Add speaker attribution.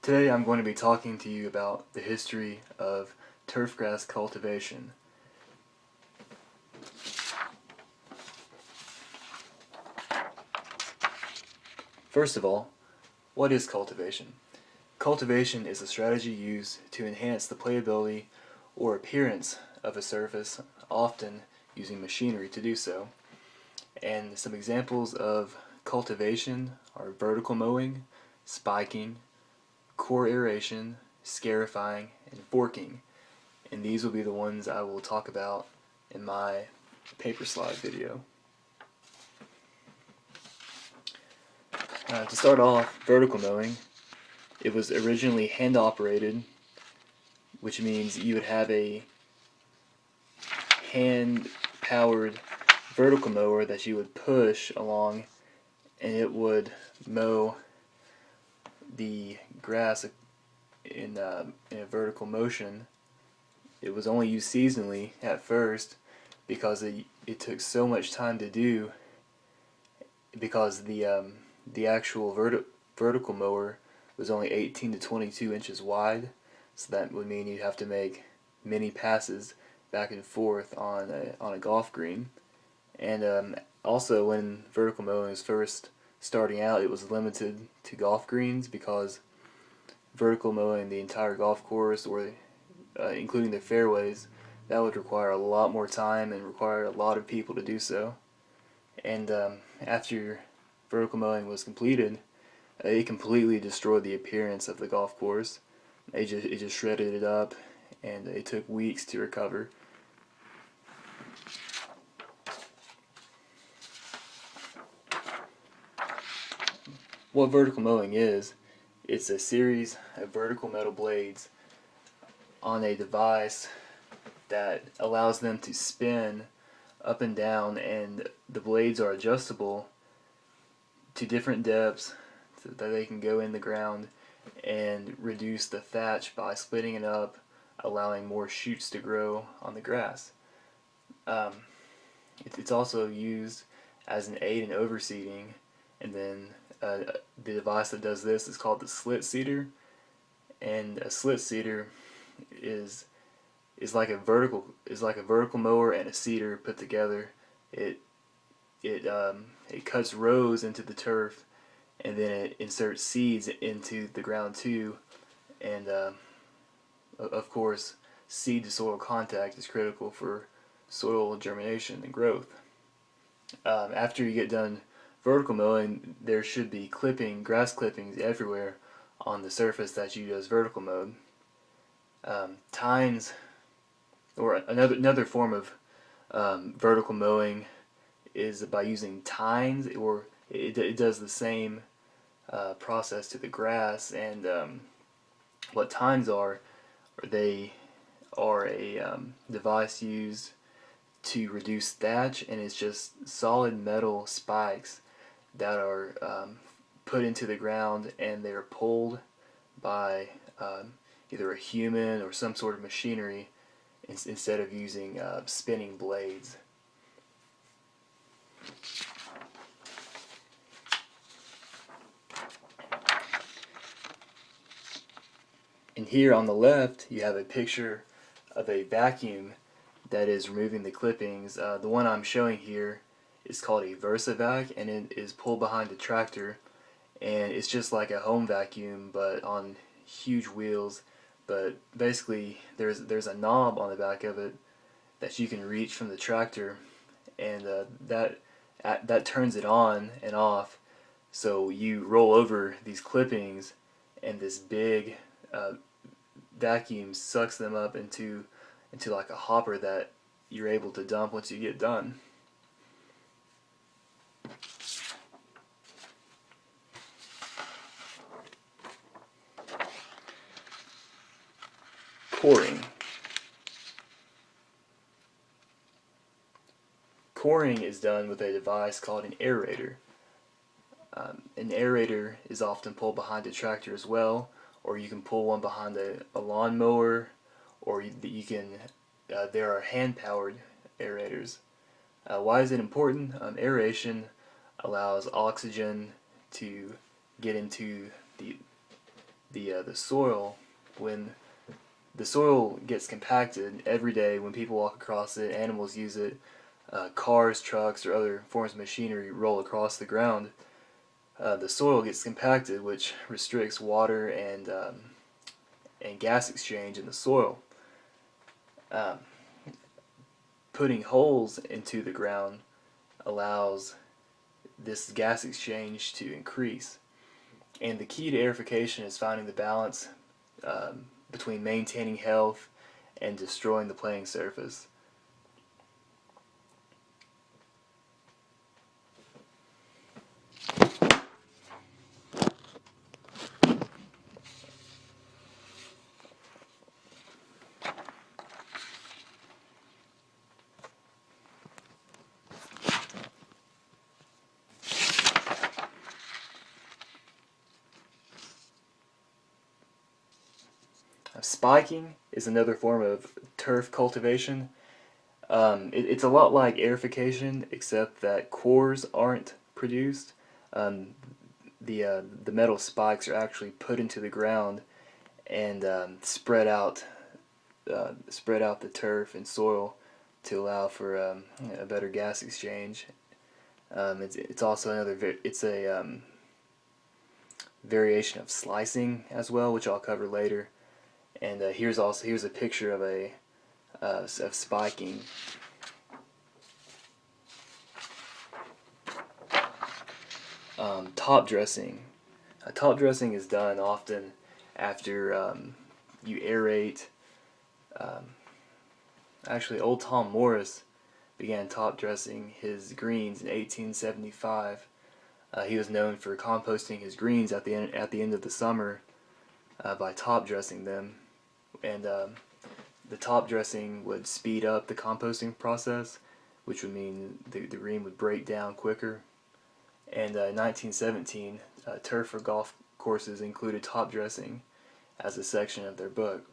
Speaker 1: Today I'm going to be talking to you about the history of turfgrass cultivation. First of all, what is cultivation? Cultivation is a strategy used to enhance the playability or appearance of a surface, often using machinery to do so. And some examples of cultivation are vertical mowing, spiking, core aeration, scarifying, and forking. And these will be the ones I will talk about in my Paperslide video. To start off, vertical mowing. It was originally hand operated, which means you would have a hand powered vertical mower that you would push along, and it would mow the grass in a vertical motion. It was only used seasonally at first because it took so much time to do, because the actual vertical mower was only 18 to 22 inches wide, so that would mean you'd have to make many passes back and forth on a golf green. And also, when vertical mowing was first starting out, it was limited to golf greens, because vertical mowing the entire golf course, or including the fairways, that would require a lot more time and require a lot of people to do so. And after vertical mowing was completed, it completely destroyed the appearance of the golf course. It just shredded it up, and it took weeks to recover. What vertical mowing is, it's a series of vertical metal blades on a device that allows them to spin up and down, and the blades are adjustable to different depths so that they can go in the ground and reduce the thatch by splitting it up, allowing more shoots to grow on the grass. It's also used as an aid in overseeding, and then the device that does this is called the slit seeder. And a slit seeder is like a vertical mower and a seeder put together. It cuts rows into the turf, and then it inserts seeds into the ground too. And of course, seed to soil contact is critical for soil germination and growth. After you get done vertical mowing, there should be grass clippings everywhere on the surface that you just vertical mowed. Tines, or another form of vertical mowing, is by using tines, or it does the same process to the grass. And what tines are, they are a device used to reduce thatch, and it's just solid metal spikes that are put into the ground, and they're pulled by either a human or some sort of machinery instead of using spinning blades. And here on the left, you have a picture of a vacuum that is removing the clippings. The one I'm showing here is called a VersaVac, and it is pulled behind a tractor, and it's just like a home vacuum but on huge wheels. But basically, there's a knob on the back of it that you can reach from the tractor, and that turns it on and off. So you roll over these clippings, and this big vacuum sucks them up into like a hopper that you're able to dump once you get done. Coring. Coring is done with a device called an aerator. An aerator is often pulled behind a tractor as well, or you can pull one behind a lawnmower, or there are hand-powered aerators. Why is it important? Aeration allows oxygen to get into the soil, when the soil gets compacted every day, when people walk across it, animals use it, cars, trucks, or other forms of machinery roll across the ground, the soil gets compacted, which restricts water and gas exchange in the soil. Um, Putting holes into the ground allows this gas exchange to increase. And the key to aerification is finding the balance between maintaining health and destroying the playing surface. Spiking is another form of turf cultivation. It's a lot like aerification, except that cores aren't produced. Um, the metal spikes are actually put into the ground and spread out the turf and soil to allow for a better gas exchange. It's also it's a variation of slicing as well, which I'll cover later. And here's a picture of of spiking. Top dressing. Top dressing is done often after you aerate. Um, Actually, old Tom Morris began top dressing his greens in 1875. He was known for composting his greens at the end of the summer by top dressing them, and the top dressing would speed up the composting process, which would mean the green would break down quicker. And in 1917, turf for golf courses included top dressing as a section of their book.